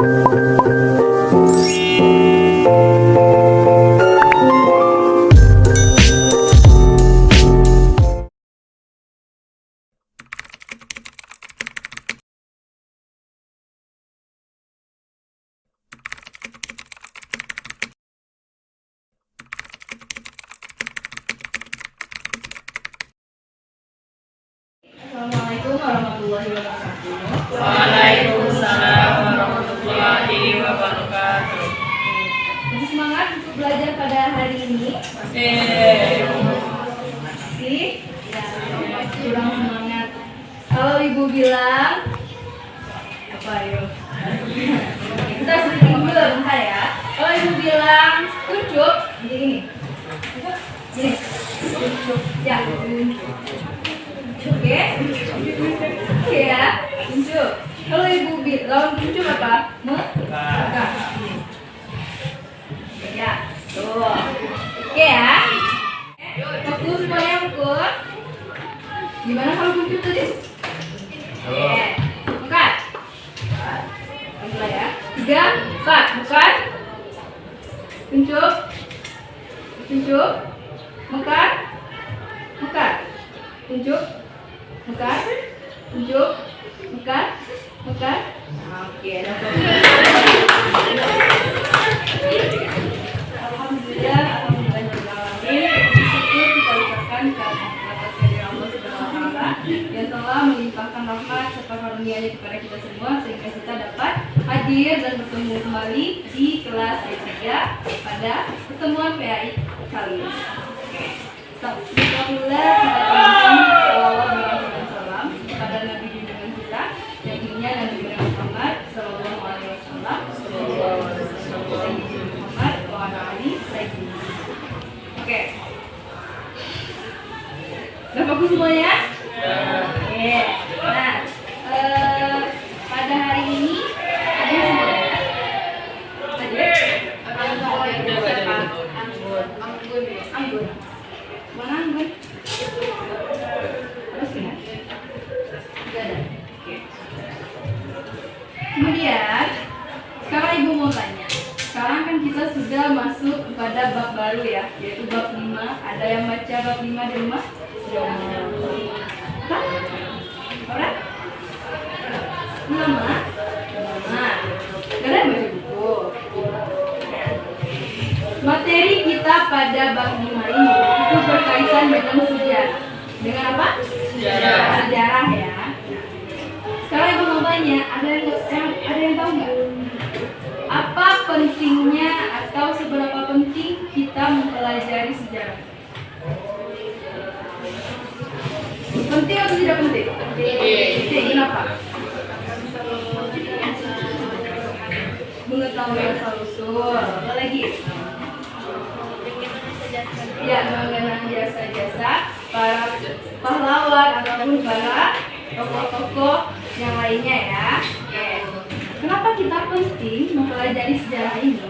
Assalamualaikum warahmatullahi wabarakatuh. Waalaikumsalam warahmatullahi wabarakatuh. Masih semangat untuk belajar pada hari ini? Masih. Ya, kurang semangat. Kalau ibu bilang apa yuk? Kita sedikit dulu bentar ya. Kalau ibu bilang tunjuk, jadi gini. Gini. Tunjuk. Ya. Oke. Oke ya. Tunjuk. Kalau ibu bilang tunjuk apa? Megah. Ya. Tuh. Oke ya. Fokus semuanya fokus. Gimana kalau tunjuk tadi? Oke. Bukan. Mulai ya. 3, 4. Bukan. Tunjuk. Tunjuk. Bukan. Bukan. Tunjuk. Bukan. Tunjuk. Bukan. Bukan. Oke. Alhamdulillah. Bersyukur kita ucapkan atas kehadiran Allah Subhanahu wa Ta'ala yang telah melimpahkan rahmat serta karunia-Nya kepada kita semua sehingga kita dapat hadir dan bertemu kembali di kelas D3 pada pertemuan PAI kali ini. Oke. Alhamdulillah kita panjatkan salawat dan salam kepada Nabi junjungan kita yang mulia Nabi Muhammad sallallahu alaihi wasallam. Muhammad wa ala alihi sayyidina. Oke. Udah bagus semuanya? Oke. Nah, pada hari ini ada yang anggun. Mana anggun? Terus ya? Tidak ada. Oke. Kemudian, sekarang ibu mau tanya. Sekarang kan kita sudah masuk kepada bab baru ya, yaitu bab 5. Ada yang baca bab 5 di rumah? Hah? Orang? Lama? Kalian baca buku. Materi kita pada bab 5 ini itu berkaitan dengan sejarah. Dengan apa? Sejarah ya. Sekarang ibu mau tanya, ada yang tahu nggak? Apa pentingnya atau seberapa penting kita mempelajari sejarah? Penting atau tidak penting? Penting. Kenapa? Mengetahui asal usul. Apa lagi? Ya, mengenang jasa-jasa para pahlawan ataupun para tokoh-tokoh yang lainnya ya. Oke. Kenapa kita penting mempelajari sejarah ini?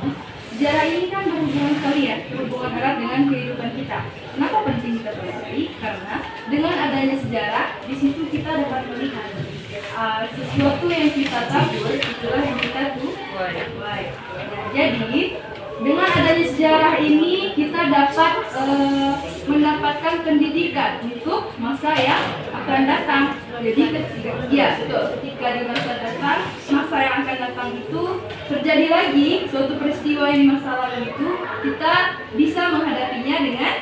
Sejarah ini kan berhubungan sekali ya, berhubungan erat dengan kehidupan kita. Kenapa penting kita pelajari? Karena dengan adanya sejarah, di situ kita dapat melihat sesuatu yang kita tahu, itulah yang kita tuai. Nah, jadi dengan adanya sejarah ini kita dapat mendapatkan pendidikan untuk masa yang akan datang. Jadi ketika di masa datang, masa yang akan datang itu terjadi lagi suatu peristiwa yang di masa lalu itu, kita bisa menghadapinya dengan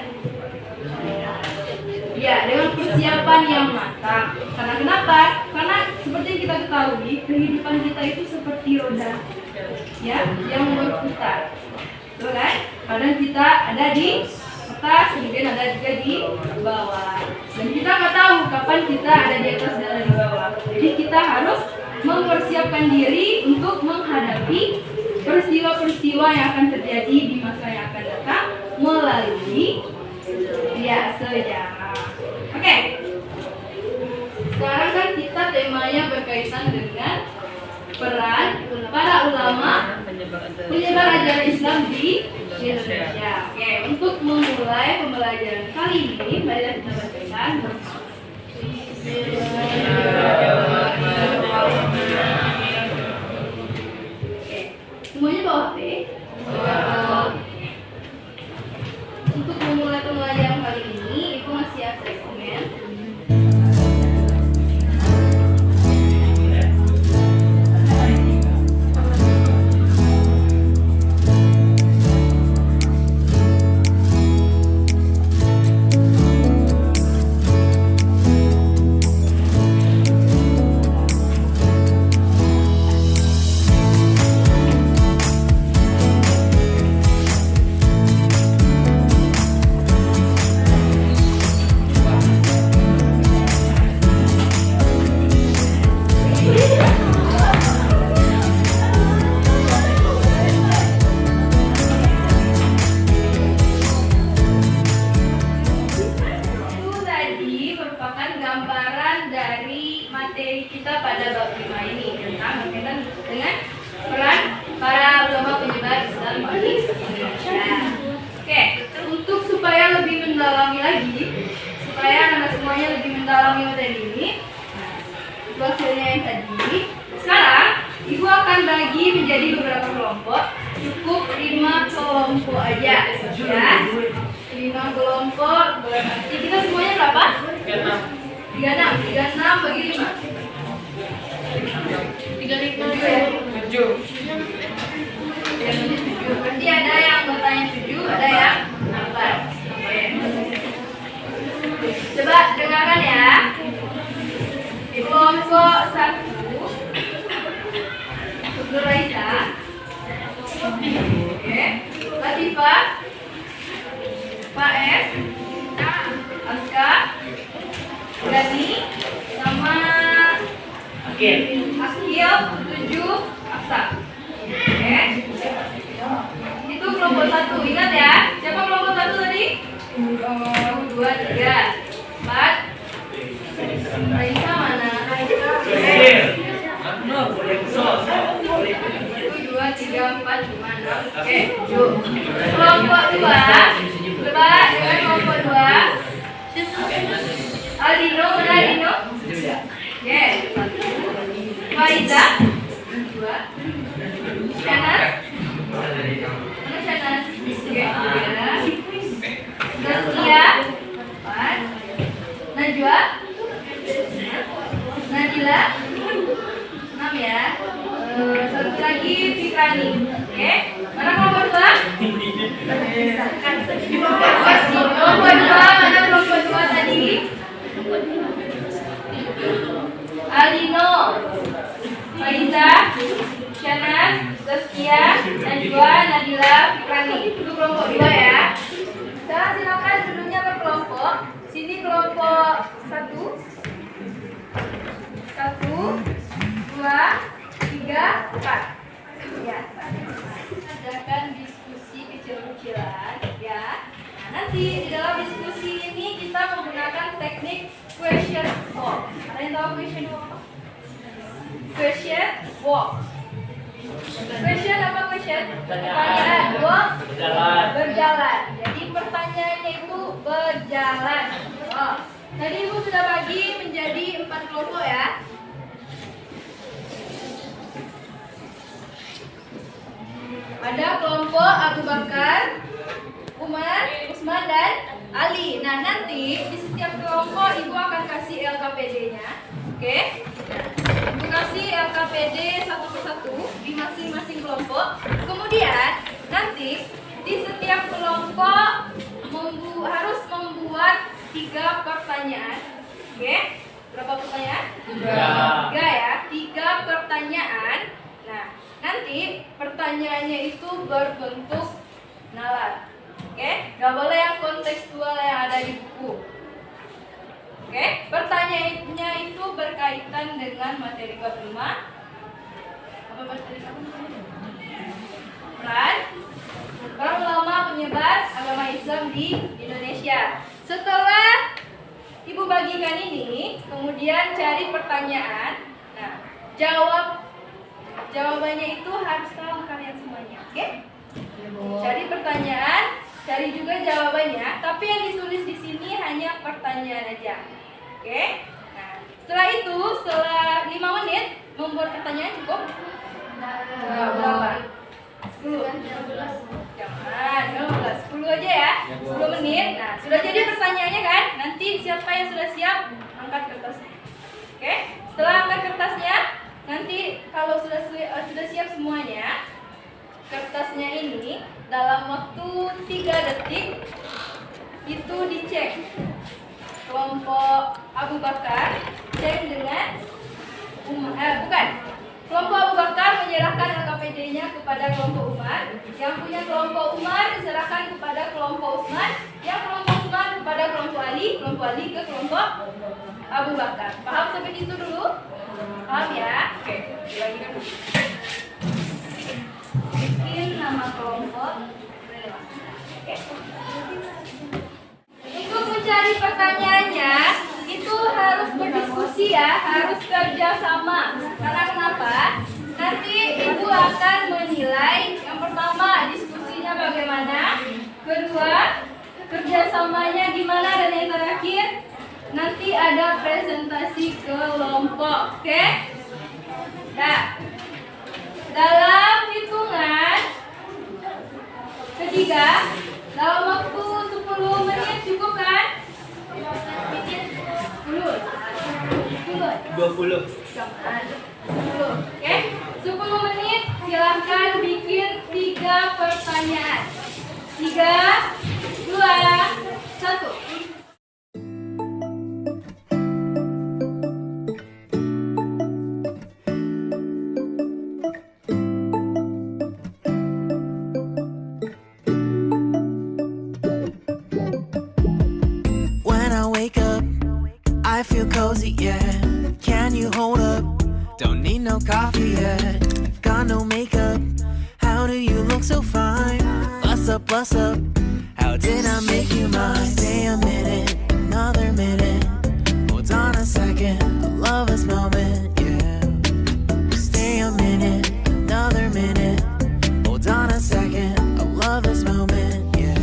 persiapan yang matang. Karena kenapa? Karena seperti yang kita ketahui, kehidupan kita itu seperti roda ya, yang berputar. Betul kan? Kadang kita ada di atas, kemudian ada juga di bawah. Dan kita nggak tahu kapan kita ada di atas dan di bawah. Jadi kita harus mempersiapkan diri untuk menghadapi peristiwa-peristiwa yang akan terjadi di masa yang akan datang melalui sejarah. Oke. Sekarang kan kita temanya berkaitan dengan peran para ulama penyebar ajaran Islam di Indonesia. Oke, untuk memulai pembelajaran kali ini, mari kita bacakan. Semuanya bawa HP. Untuk memulai pembelajaran kali ini, Ibu ngasih asesmen. Materi kita pada bab 5 ini tentang berkaitan dengan peran para ulama penyebar Islam di Indonesia. Oke, untuk supaya lebih mendalami lagi, supaya anak semuanya lebih mendalami materi ini, itu hasilnya yang tadi. Sekarang Ibu akan bagi menjadi beberapa kelompok, cukup 5 kelompok aja, ya. 5 kelompok berarti kita semuanya berapa? 36 bagi 5 7. Berarti ada yang bertanya 7, ada yang 8. Coba dengarkan ya. Di kelompok 1 Nur Raisa, Latifah, Pak S, Aska, Dani, sama Akil 7, Aksa. Oke. Itu kelompok 1. Ingat ya. Siapa kelompok 1 tadi? 2, 3, 4. Raisa mana? Raisa. 2, 3, 4, 5, 6. Oke. Kelompok 2. Coba dengan kelompok 2. Aldino, mana Aldino? Yes. Faiza 2. Shanas? Mana Shanas? Oke, 3. Zaskia 4. Najwa? Nadila 6 ya. Satu lagi Fikrani. Oke. Mana kelompok 2? Kelompok 2, mana kelompok 2 tadi? Aldino, Faiza, Shanas, Zaskia, Najwa, Nadila, Fikrani. Itu kelompok 2 ya. Sekarang silakan duduknya per kelompok. Sini kelompok 1. 1, 2, 3, 4. Ya. Adakan diskusi kecil-kecilan ya. Nah, nanti di dalam diskusi ini kita menggunakan teknik question walk. Ada yang tahu question walk? Question walk. Question apa question? Pertanyaan. Walk berjalan. Jadi pertanyaannya itu berjalan. Oh. Tadi Ibu sudah bagi menjadi 4 kelompok ya. Ada kelompok Abu Bakar, Umar, Usman, dan Ali. Nah, nanti di setiap kelompok Ibu akan kasih LKPD-nya. Oke? Ibu kasih LKPD satu persatu di masing-masing kelompok. Kemudian nanti di setiap kelompok harus membuat 3 pertanyaan. Oke? Berapa pertanyaan? 3 ya. 3 pertanyaan. Nah, nanti pertanyaannya itu berbentuk nalar. Oke? Gak boleh yang kontekstual yang ada di buku. Oke? Pertanyaannya itu berkaitan dengan materi bab 5. Apa materi bab 5? Peran ulama penyebar agama Islam di Indonesia. Setelah Ibu bagikan ini, kemudian cari pertanyaan. Nah, jawabannya itu harus tahu kalian semuanya. Oke? Cari pertanyaan, cari juga jawabannya. Tapi yang ditulis di sini hanya pertanyaan aja. Oke? Nah, setelah itu, setelah 5 menit membuat pertanyaan cukup? Berapa? kalau sudah siap semuanya, kertasnya ini dalam waktu 3 detik itu dicek. Kelompok Abu Bakar cek dengan kelompok Abu Bakar menyerahkan LKPD-nya kepada kelompok Umar. Yang punya kelompok Umar diserahkan kepada kelompok Utsman. Yang kelompok Utsman kepada kelompok Ali. Kelompok Ali ke kelompok Abu Bakar. Paham sampai situ dulu? Paham ya? Oke, dilanjutkan dulu. Bikin nama kelompok. Oke. Untuk mencari pertanyaannya itu harus berdiskusi ya, harus kerja sama. Karena kenapa? Nanti ibu akan menilai yang pertama diskusinya bagaimana, kedua kerjasamanya gimana, dan yang terakhir nanti ada presentasi kelompok. Oke? Nah, dalam hitungan ketiga, dalam waktu 10 menit cukup kan? 20. 10. Oke? 10 menit silahkan bikin 3 pertanyaan. 3, 2, 1. When I wake up, I feel cozy, yeah. Can you hold up? Don't need no coffee yet. Got no makeup. How do you look so fine? Bust up, bust up. How did I make you mine? Stay a minute, another minute. Hold on a second, I love this moment, yeah. Stay a minute, another minute. Hold on a second, I love this moment, yeah.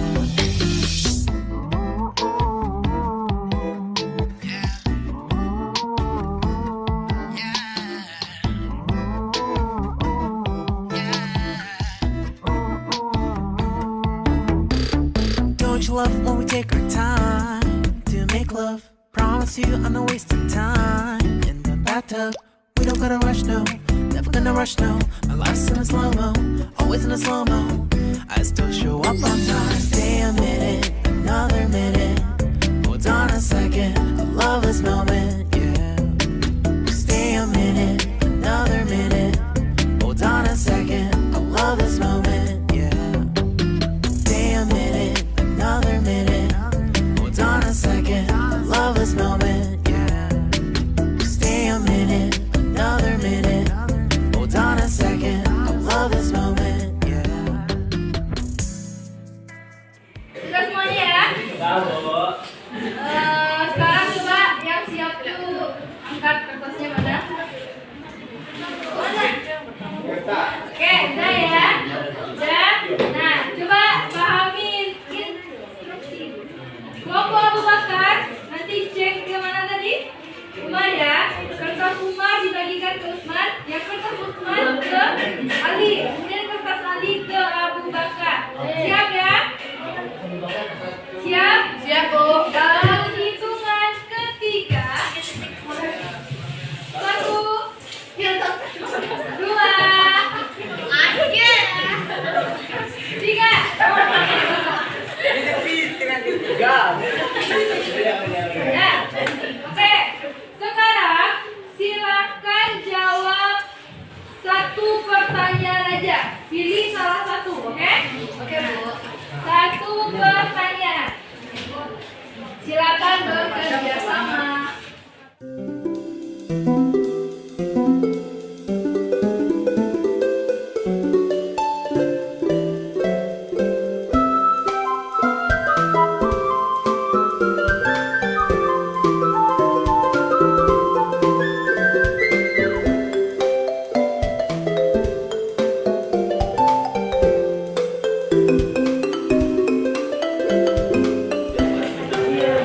Don't you love when we take our time to make love? Promise you I'm not wasting time in the bathtub. We don't gotta rush, no. Never gonna rush, no. My life's in a slow-mo, always in a slow-mo. I still show up on time. Stay a minute, another minute. Hold on a second, I love this moment, yeah. Stay a minute, another minute. Hold on a second, I love this moment, yeah. Stay a minute, another minute. Hold on a second, I love this moment, yeah. Stay a minute, another minute. Hold on a second, I love this moment, yeah. Sudah semuanya ya? Sekarang coba yang siap dulu. Angkat kertasnya mana? Mana? Oke, udah ya? Udah? Nah, coba pahamin instruksi. Kelompok Abu Bakar nanti cek ke mana tadi? Umar ya. Kertas Umar dibagikan ke Utsman. Yang kertas Utsman ke Ali. Kemudian kertas Ali ke Abu Bakar. Siap ya? Siap? Siap, Bu. Dalam hitungan ketiga. 1, 2, 3. Ya. Oke. Sekarang silakan jawab 1 pertanyaan aja. Pilih salah satu, oke? Oke, Bu. 1 pertanyaan. Silakan bekerja sama.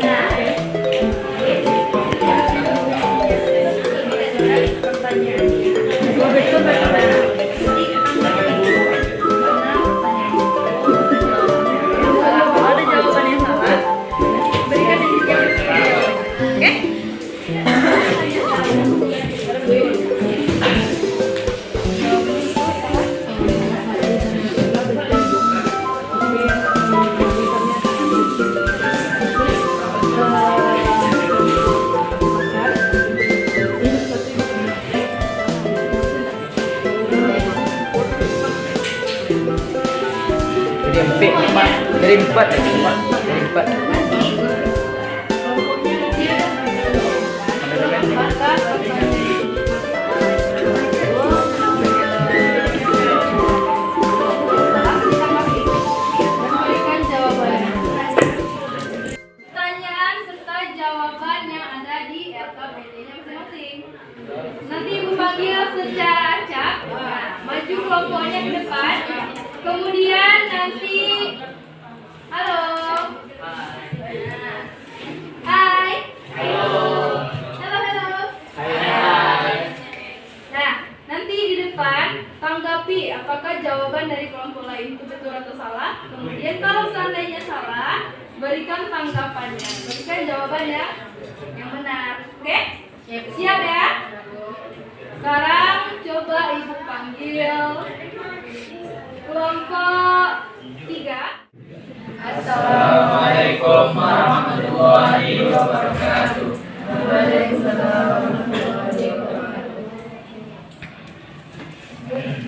Nah, Dari empat. Nanti kelompoknya dia apakah berikan jawabannya. Pertanyaan serta jawaban yang ada di LKPD-nya masing-masing. Nanti Ibu panggil secara acak. Nah, maju kelompoknya ke depan. Kemudian nanti halo. Hai. Halo. Halo. Nah, nanti di depan tanggapi apakah jawaban dari kelompok lain itu betul atau salah. Kemudian kalau seandainya salah, berikan tanggapannya. Berikan jawabannya yang benar. Oke? Siap ya? Sekarang coba Ibu panggil kelompok 3. Assalamualaikum warahmatullahi wabarakatuh.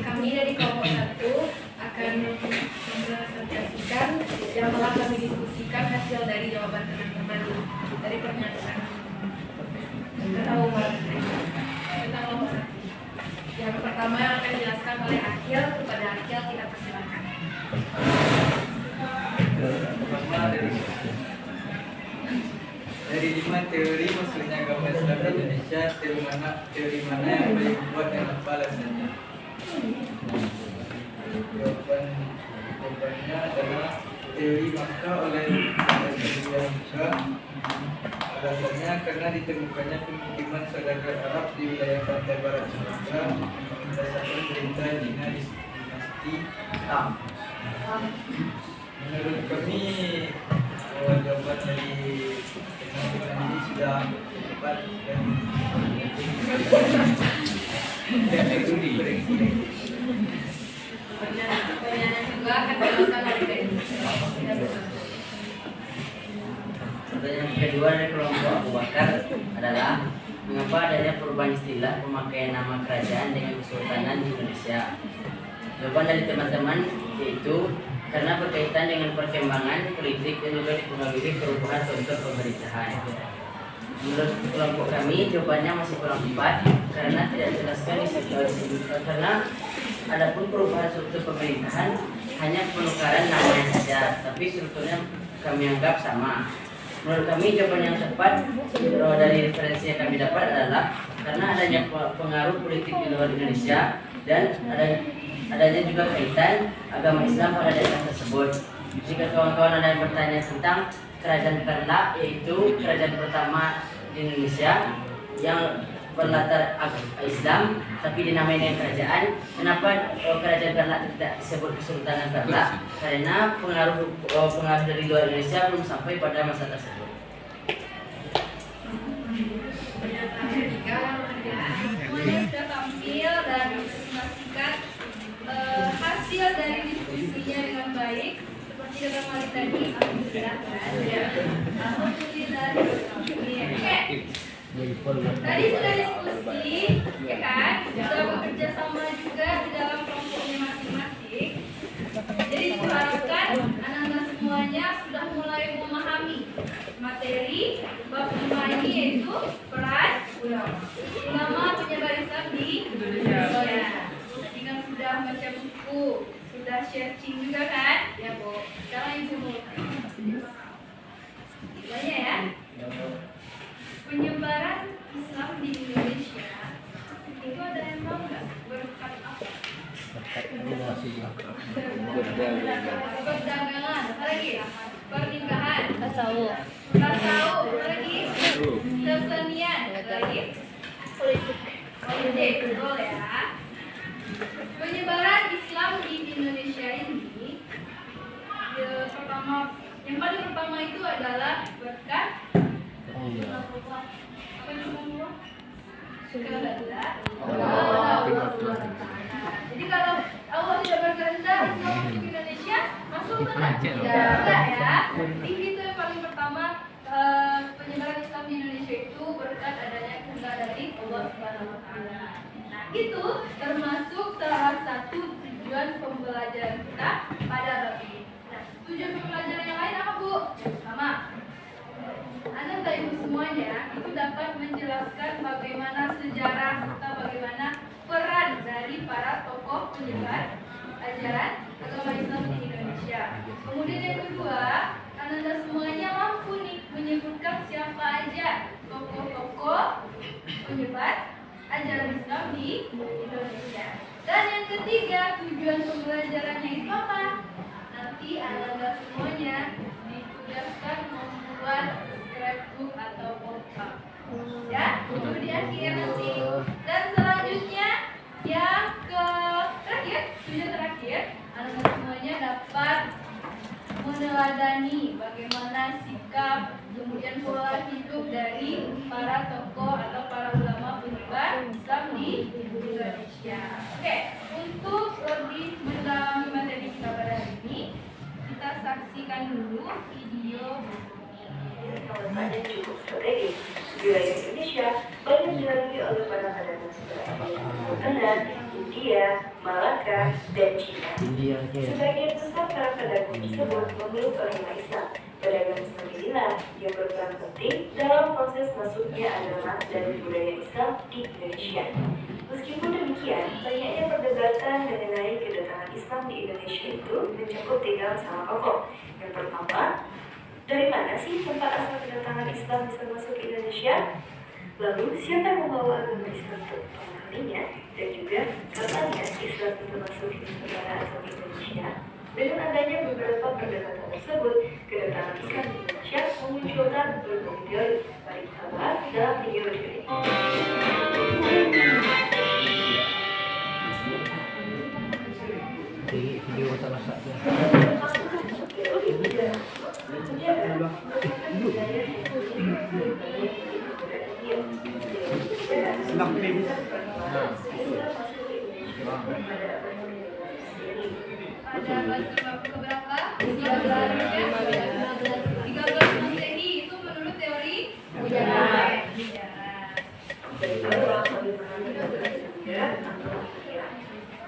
Kami dari kelompok 1 akan mempresentasikan yang telah kami diskusikan hasil dari jawaban teman-teman dari pernyataan kelompok 1. Yang pertama yang akan dijelaskan oleh Akil, kepada Akil kita persilakan. Dari 5 teori maksudnya agama Islam di Indonesia, teori mana yang paling kuat dan apa alasannya? Jawabannya adalah teori Makkah oleh Rasulullah Musa. Alasannya karena ditemukannya pemukiman saudagar Arab di wilayah pantai barat Sumatera berdasarkan perintah Cina di dinasti Tang. Menurut kami jawaban dari teman-teman ini sudah tepat dan Pertanyaan juga akan dijelaskan oleh Pertanyaan kedua dari kelompok Abu Bakar adalah mengapa adanya perubahan istilah pemakaian nama kerajaan dengan kesultanan di Indonesia? Jawaban dari teman-teman yaitu karena berkaitan dengan perkembangan politik dan juga dipengaruhi perubahan konsep pemerintahan. Menurut kelompok kami jawabannya masih kurang tepat karena tidak dijelaskan di situ karena adapun perubahan struktur pemerintahan hanya penukaran namanya saja, tapi strukturnya kami anggap sama. Menurut kami jawaban yang tepat dari referensi yang kami dapat adalah karena adanya pengaruh politik di luar Indonesia dan adanya juga kaitan agama Islam pada daerah tersebut. Jika kawan-kawan ada yang bertanya tentang kerajaan Perla, yaitu kerajaan pertama di Indonesia yang berlatar Islam tapi dinamai dengan kerajaan. Kenapa kerajaan Perla tidak disebut Kesultanan Perla? Karena pengaruh dari luar Indonesia belum sampai pada masa tersebut. Semuanya sudah tampil dan menyaksikan hasil dari diskusinya dengan baik. Seperti dalam kali tadi, alhamdulillah. Alhamdulillah. Tadi sudah diskusi, ya kan? Sudah bekerja sama juga di dalam kelompoknya masing-masing. Jadi diharapkan anak-anak semuanya sudah mulai memahami materi bab 5 ini, yaitu peran ulama penyebar Islam di Indonesia. Tadi kan sudah baca buku, sudah searching juga kan? Ya Bu. Sekarang Ibu mau tanya ya. Penyebaran Islam di Indonesia itu ada yang tahu nggak berkat apa? Perdagangan, apa lagi? Pernikahan, tasawuf, apa lagi? Kesenian, apa lagi? Politik, betul ya. Penyebaran Islam di Indonesia ini yang paling pertama itu adalah berkat apa yang Allah? Jadi kalau Allah tidak berkehendak Islam masuk ke Indonesia, masuk tidak ya. Jadi itu yang paling pertama, penyebaran Islam di Indonesia itu berkat adanya kehendak dari Allah Subhanahu wa taala. Nah, itu termasuk salah satu tujuan pembelajaran kita pada bab ini. menyebar ajaran agama Islam di Indonesia. Kemudian yang kedua, Ananda semuanya mampu nih menyebutkan siapa aja tokoh-tokoh penyebar ajaran Islam di Indonesia. Dan yang ketiga, tujuan pembelajarannya itu apa? Nanti Ananda semuanya ditugaskan membuat scrapbook atau pop-up. Ya, itu di akhir nanti. Dan selanjutnya yang tujuan terakhir, Ananda semuanya dapat meneladani bagaimana sikap kemudian pola hidup dari para tokoh atau para ulama penyebar Islam di Indonesia. Oke, untuk lebih mendalami materi kita pada hari ini, kita saksikan dulu video kawasan yang cukup strategis. Wilayah Indonesia banyak dilalui oleh para pedagang Tengah, India, Malaka, dan Cina. Sebagian besar para pedagang tersebut memeluk agama Islam. Pedagang Islam inilah yang berperan penting dalam proses masuknya agama dan budaya Islam di Indonesia. Meskipun demikian, banyaknya perdebatan mengenai kedatangan Islam di Indonesia itu mencakup 3 masalah pokok. Yang pertama, dari mana sih tempat asal kedatangan Islam bisa masuk ke Indonesia? Lalu, siapa yang membawa agama Islam untuk pertama kalinya? Dan juga, kapannya Islam itu masuk ke negara atau Indonesia? Dengan adanya beberapa perdebatan tersebut, kedatangan Islam di Indonesia memunculkan berbagai teori. Mari kita bahas dalam video berikut ini. pada bab keberapa? 13 Masehi itu menurut teori sejarah.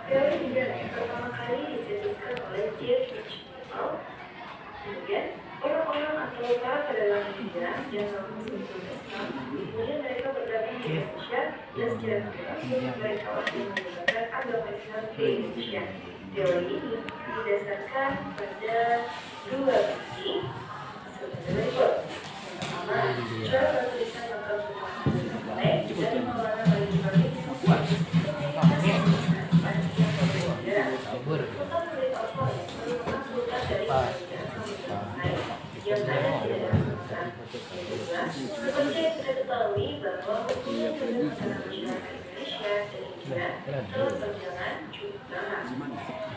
Teori sejarah yang pertama kali dicetuskan oleh James Mitchell. Kemudian orang-orang atau para pedagang hijrah yang masuk ke Islam, kemudian mereka berdagang di Indonesia dan secara langsung mereka menyebarkan agama Islam ke Indonesia. Teori ini didasarkan pada 2 bukti sebagai berikut. Yang pertama, cara bertulisan lengkap semua dari Maulana Bagi kuat. Sultan Murid Al-Saleh merupakan sultan dari yang ada di daerah Sumatera. Kedua, seperti yang kita ketahui bahwa hubungan dengan masyarakat Indonesia dan India telah berjalan cukup lama.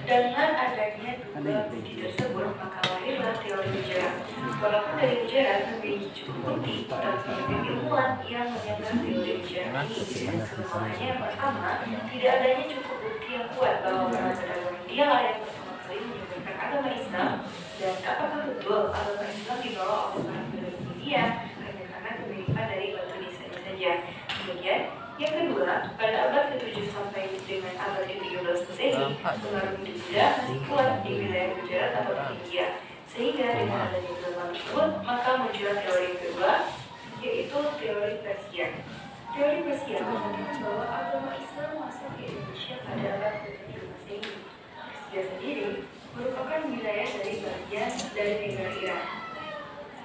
Dengan adanya 2 bukti tersebut, maka lahirlah teori Gujarat. Walaupun dari Gujarat memiliki cukup bukti, tetapi banyak ilmuwan yang menyanggah teori Gujarat ini. Kelemahannya yang pertama, tidak adanya cukup bukti yang kuat bahwa para pedagang India lah yang pertama kali menyebarkan agama Islam. Dan apakah betul agama Islam dibawa oleh para pedagang India hanya karena kemiripan dari batu nisannya saja? Kemudian, yang kedua, pada abad ke-7 sampai dengan abad ke-13 Masehi, pengaruh Hindu Buddha masih kuat di wilayah Gujarat atau di India. Sehingga dengan adanya gelombang tersebut, maka muncullah teori yang kedua, yaitu teori Persia. Teori Persia mengatakan bahwa agama Islam masuk ke Indonesia pada abad ke-7 Masehi. Persia sendiri merupakan wilayah dari bagian dari negara Iran.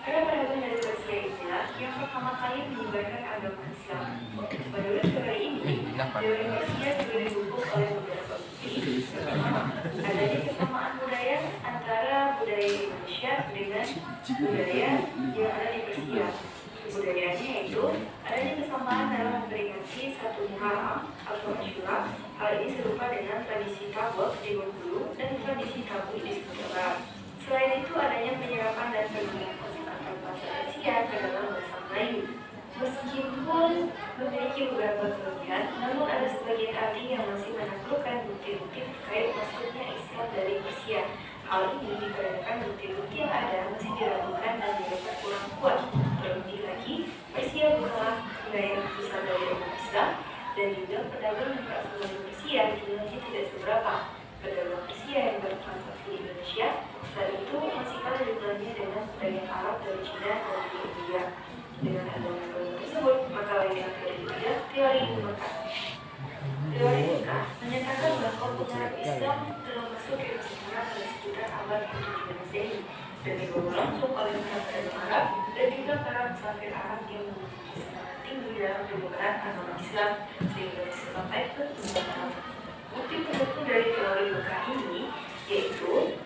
Para pedagang dari Persia inilah yang pertama kali menyebarkan agama Islam. Menurut teori ini, teori Persia juga didukung oleh beberapa bukti. Pertama, adanya kesamaan budaya antara budaya Indonesia dengan budaya yang ada di Persia. Kebudayaannya yaitu adanya kesamaan dalam memperingati 1 Muharram atau Asyura. Hal ini serupa dengan tradisi Tabuk di Bengkulu dan tradisi Tabu di Sumatera Barat. Selain itu, adanya penyerapan dan penggunaan kosakata bahasa Persia ke dalam bahasa Melayu. Meskipun memiliki beberapa kelebihan, namun ada sebagian ahli yang masih menaklukkan bukti-bukti terkait masuknya Islam dari Persia. Hal ini dikarenakan bukti-bukti yang ada masih diragukan dan dirasa kurang kuat. Terlebih lagi, Persia bukanlah wilayah besar dari umat Islam, dan juga pedagang yang berasal dari Persia jumlahnya tidak seberapa. Pedagang Persia yang bertransaksi di Indonesia saat itu masih kalah jumlahnya dengan pedagang Arab dari Cina dan juga India. Dengan adanya golongan tersebut, maka lahirlah teori ketiga, teori Mekah. Teori Mekah menyatakan bahwa pengaruh 47 Masehi dan dibawa langsung oleh para pedagang Arab dan juga para musafir Arab yang memiliki semangat tinggi dalam penyebaran agama Islam sehingga bisa sampai ke dunia Arab. Bukti pendukung dari teori berkah ini yaitu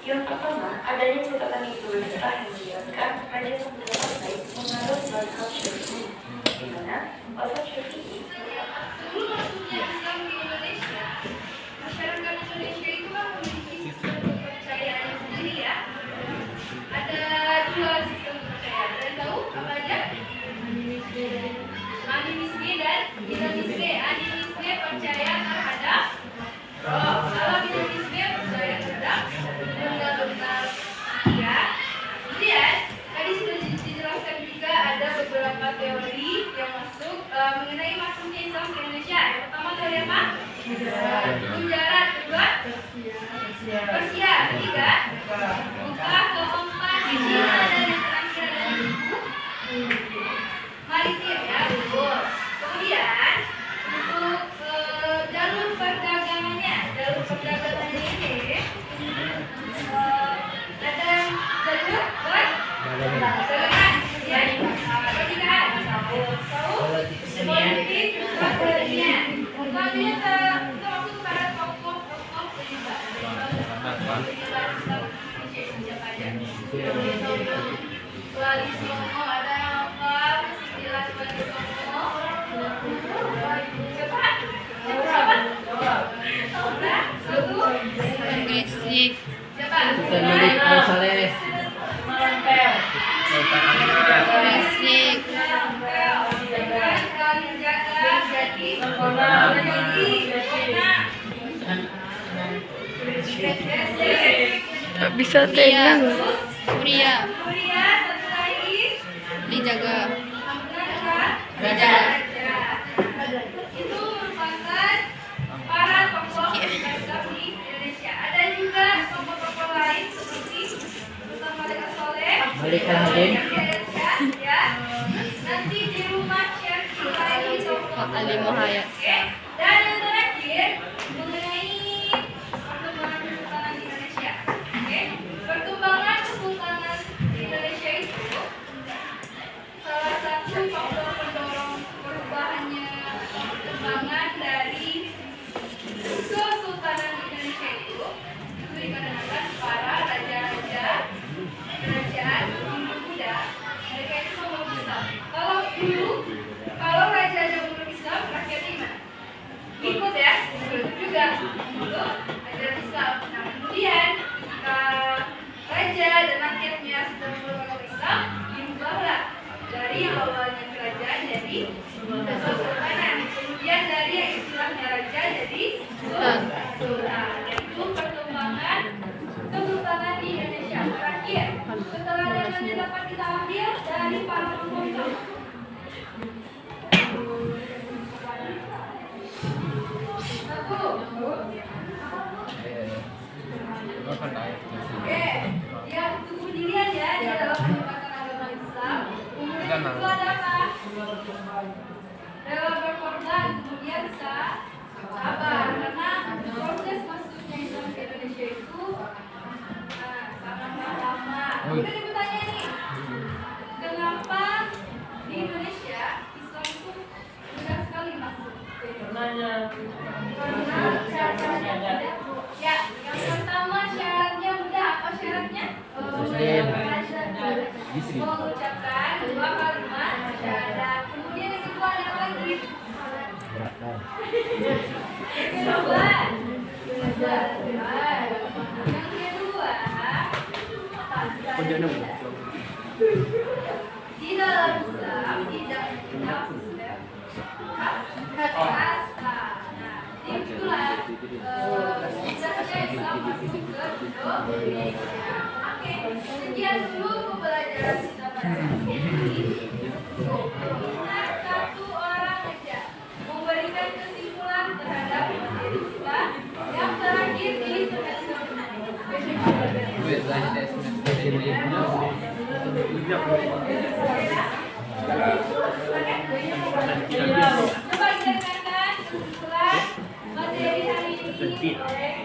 yang pertama, adanya catatan Ibnu Battah yang menjelaskan Raja Samudra Pasai menganut mazhab Syafi'i, di mana mazhab Syafi'i sebelum masuknya Islam di Indonesia, masyarakat Indonesia itu kan memiliki sistem kepercayaan sendiri ya. Ada dua sistem kepercayaan. Kalian tahu apa aja? Animisme dan dinamisme. Animisme percaya terhadap roh. Kalau dinamisme percaya terhadap benda-benda ya. Kemudian tadi sudah dijelaskan juga ada beberapa teori yang masuk mengenai masuknya Islam ke Indonesia. Yang pertama teori apa? Mujarad. Kedua Persia. Ketiga buka. Keempat Cina. Dan yang terakhir adalah maritim ya, betul. Kemudian untuk jalur perdagangannya ini ada jalur perdagangan kemudian perniagaan, politik, kesenian. Selanjutnya kita masuk kepada tokoh-tokoh penyebar siapa aja? Wali Songo, ada yang apa? Istilah Wali Songo. Siapa? Satu. Gesik. Siapa? Milik Saleh. Gesik. Gak bisa tenang. Pria. Satu lagi. Dijaga. Itu merupakan para tokoh Islam di Indonesia. Ada juga tokoh-tokoh lain seperti Sultan Malik Soleh, Malik Hadim. ya. Nanti di rumah Syekh lagi tokoh Ali Muhayyad. Oke. Dan yang terakhir mengenai perkembangan kesultanan di Indonesia. Oke. Perkembangan kesultanan di Indonesia itu salah satu faktor pendorong perubahannya perkembangan dari kesultanan di Indonesia itu dikarenakan para raja-raja kerajaan Hindu Buddha. Mereka itu memeluk Islam. Kalau dulu, kalau raja-raja memeluk Islam, rakyatnya gimana? Ikut ya, itu juga untuk ajaran Islam. Nah kemudian ketika raja dan rakyatnya sudah memeluk Islam, diubahlah dari yang awalnya kerajaan jadi kesultanan. Kemudian dari yang istilahnya raja jadi sultan. Itu perkembangan kesultanan di Indonesia. Terakhir, keteladanan yang dapat kita ambil dari para penguasa. Satu. Oke, yang tunggu dirian ya di dalam penyebaran agama Islam. Kemudian itu ada apa? Rela berkorban, kemudian sabar karena proses masuknya Islam ke Indonesia itu sangat lama. Kemudian ibu tanya nih, kenapa di Indonesia Islam itu mudah sekali masuk? Karena syaratnya ya, yang pertama syaratnya mudah. Apa syaratnya? Mengucapkan dua kalimat syahadat. Kemudian yang kedua ada apa lagi? Di dalam Islam tidak ada sistem kasta. Nah, itulah sejarahnya Islam masuk ke Indonesia. Oke, sekian dulu pembelajaran kita pada hari ini. Kita satu orang aja memberikan kesimpulan terhadap materi kita yang terakhir di semester coba kita dengarkan kesimpulan materi hari ini oleh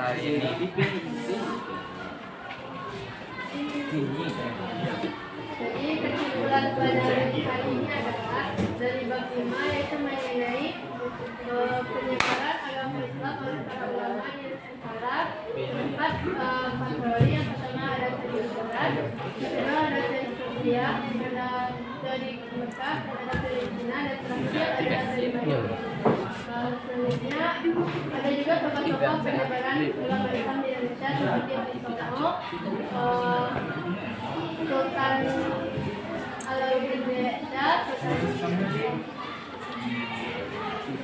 Jadi kesimpulan pelajaran kali ini adalah dari bab 5 yaitu mengenai penyebaran agama Islam oleh para ulama yang setara. Empat patroli, yang pertama ada dari Surat, kedua ada dari Turkiya, ada dari Mekah, ada dari Cina, dan terakhir ada dari Madinah. Selanjutnya ada juga tokoh-tokoh penyebaran ulama Islam di Indonesia seperti Abdul Somad, Sultan Alauddin Shah,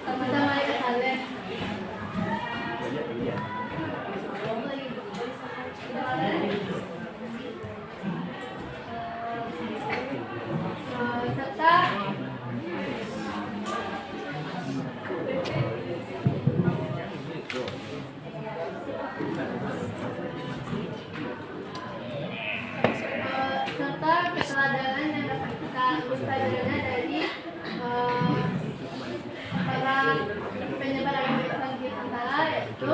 sama-sama Eka Saleh. Serta keteladanan yang dapat kita pelajari dari para penyebar agama Islam di antara yaitu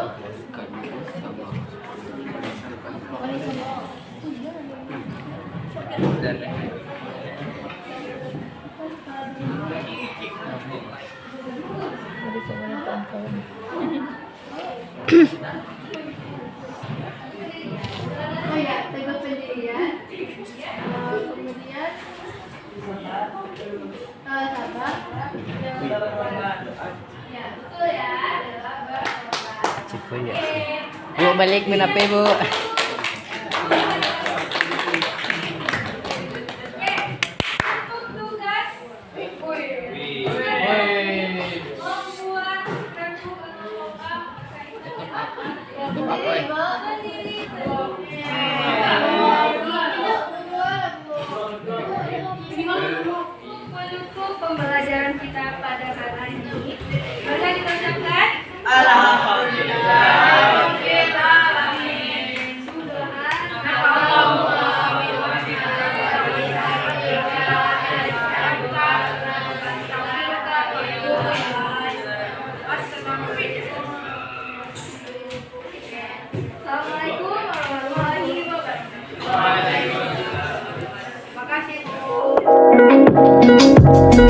oh ya, Teguh Pendirian, kemudian Sabah, ya betul ya, adalah Bu, balik menape, Bu. Untuk tugas membuat kartu atau logam penutup pembelajaran kita pada kali ini. Maka kita ucapkan Alhamdulillah. Assalamualaikum warahmatullahi wabarakatuh. Terima kasih, Bu.